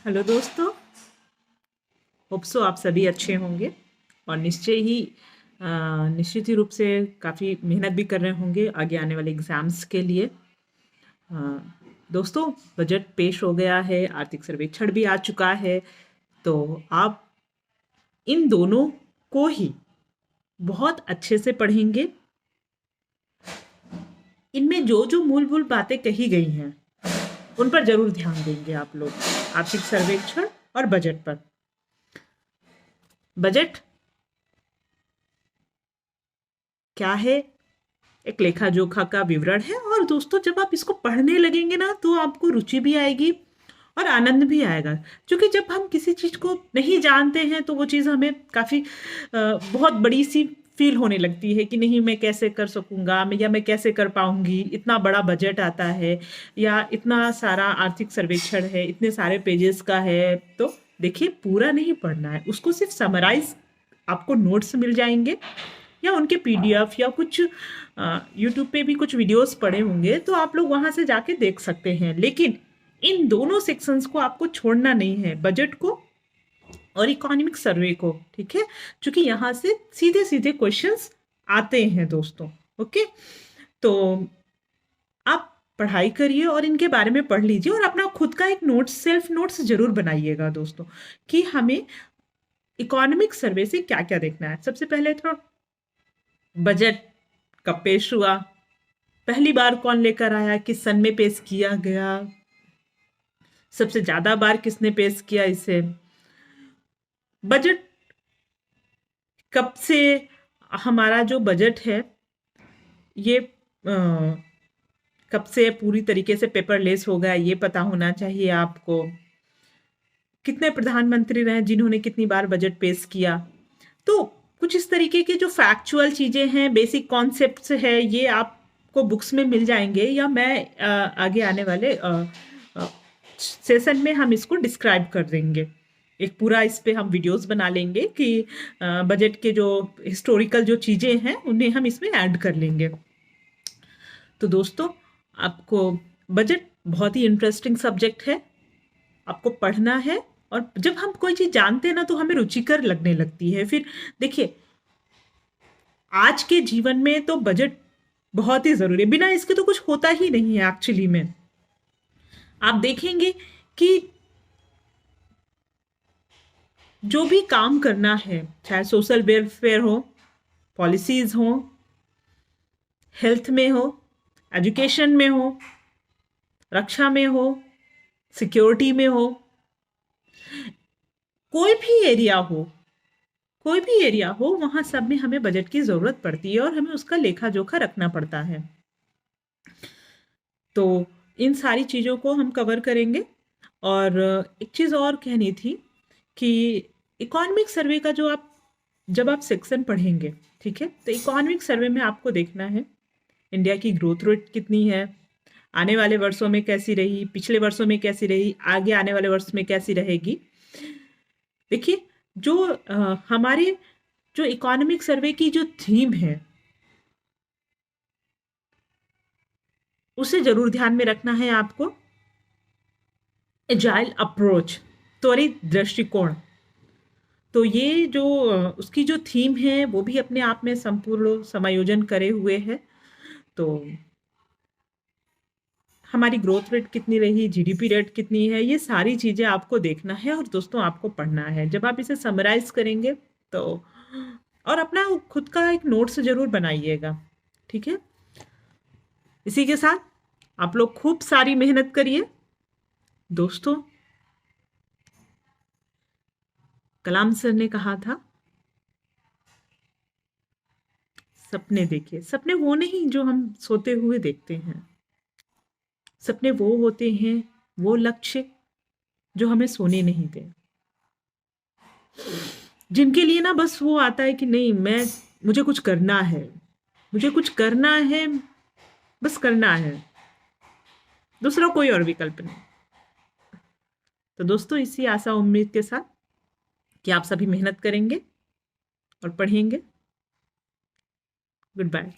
Hello दोस्तों, hope so आप सभी अच्छे होंगे और निश्चित ही रूप से काफ़ी मेहनत भी कर रहे होंगे आगे आने वाले एग्ज़ाम्स के लिए। दोस्तों, बजट पेश हो गया है, आर्थिक सर्वेक्षण भी आ चुका है, तो आप इन दोनों को ही बहुत अच्छे से पढ़ेंगे। इनमें जो जो मूलभूत बातें कही गई हैं उन पर जरूर ध्यान देंगे आप लोग, आर्थिक सर्वेक्षण और बजट पर। बजट क्या है? एक लेखा जोखा का विवरण है, और दोस्तों जब आप इसको पढ़ने लगेंगे ना तो आपको रुचि भी आएगी और आनंद भी आएगा, क्योंकि जब हम किसी चीज़ को नहीं जानते हैं तो वो चीज़ हमें काफ़ी बहुत बड़ी सी फील होने लगती है कि नहीं, मैं कैसे कर सकूंगा, या मैं कैसे कर पाऊंगी, इतना बड़ा बजट आता है या इतना सारा आर्थिक सर्वेक्षण है, इतने सारे पेजेस का है। तो देखिए, पूरा नहीं पढ़ना है उसको, सिर्फ समराइज आपको नोट्स मिल जाएंगे या उनके पीडीएफ या कुछ यूट्यूब पे भी कुछ वीडियोस पड़े होंगे तो आप लोग वहां से जाके देख सकते हैं। लेकिन इन दोनों सेक्शंस को आपको छोड़ना नहीं है, बजट को और इकोनॉमिक सर्वे को, ठीक है? क्योंकि यहाँ से सीधे सीधे क्वेश्चंस आते हैं दोस्तों। ओके, तो आप पढ़ाई करिए और इनके बारे में पढ़ लीजिए और अपना खुद का एक नोट्स, सेल्फ नोट्स जरूर बनाइएगा दोस्तों, कि हमें इकोनॉमिक सर्वे से क्या क्या देखना है। सबसे पहले तो बजट कब पेश हुआ, पहली बार कौन लेकर आया, किस सन में पेश किया गया, सबसे ज्यादा बार किसने पेश किया इसे, बजट कब से हमारा जो बजट है ये कब से पूरी तरीके से पेपरलेस हो गया, ये पता होना चाहिए आपको। कितने प्रधानमंत्री रहे जिन्होंने कितनी बार बजट पेश किया। तो कुछ इस तरीके के जो फैक्चुअल चीजें हैं, बेसिक कॉन्सेप्ट्स है, ये आपको बुक्स में मिल जाएंगे, या मैं आगे आने वाले सेशन में हम इसको डिस्क्राइब कर देंगे। एक पूरा इस पे हम वीडियोस बना लेंगे कि बजट के जो हिस्टोरिकल जो चीजें हैं उन्हें हम इसमें ऐड कर लेंगे। तो दोस्तों, आपको बजट बहुत ही इंटरेस्टिंग सब्जेक्ट है, आपको पढ़ना है। और जब हम कोई चीज जानते हैं ना तो हमें रुचिकर लगने लगती है। फिर देखिए, आज के जीवन में तो बजट बहुत ही जरूरी है, बिना इसके तो कुछ होता ही नहीं है एक्चुअली में। आप देखेंगे कि जो भी काम करना है, चाहे सोशल वेलफेयर हो, पॉलिसीज हो, हेल्थ में हो, एजुकेशन में हो, रक्षा में हो, सिक्योरिटी में हो, कोई भी एरिया हो, कोई भी एरिया हो, वहां सब में हमें बजट की जरूरत पड़ती है और हमें उसका लेखा जोखा रखना पड़ता है। तो इन सारी चीजों को हम कवर करेंगे। और एक चीज और कहनी थी कि इकोनॉमिक सर्वे का जो आप, जब आप सेक्शन पढ़ेंगे, ठीक है, तो इकोनॉमिक सर्वे में आपको देखना है इंडिया की ग्रोथ रेट कितनी है, आने वाले वर्षों में कैसी रही, पिछले वर्षों में कैसी रही, आगे आने वाले वर्ष में कैसी रहेगी। देखिए, जो हमारे जो इकोनॉमिक सर्वे की जो थीम है उसे जरूर ध्यान में रखना है आपको। एजाइल अप्रोच, त्वरित दृष्टिकोण। तो ये जो उसकी जो थीम है वो भी अपने आप में संपूर्ण समायोजन करे हुए है। तो हमारी ग्रोथ रेट कितनी रही, जीडीपी रेट कितनी है, ये सारी चीजें आपको देखना है और दोस्तों आपको पढ़ना है। जब आप इसे समराइज करेंगे तो, और अपना खुद का एक नोट्स जरूर बनाइएगा, ठीक है? इसी के साथ आप लोग खूब सारी मेहनत करिए दोस्तों। कलाम सर ने कहा था, सपने देखिए। सपने वो नहीं जो हम सोते हुए देखते हैं, सपने वो होते हैं, वो लक्ष्य जो हमें सोने नहीं दे, जिनके लिए ना बस वो आता है कि नहीं, मुझे कुछ करना है, मुझे कुछ करना है, बस करना है, दूसरा कोई और विकल्प नहीं। तो दोस्तों, इसी आशा उम्मीद के साथ कि आप सभी मेहनत करेंगे और पढ़ेंगे। Good bye.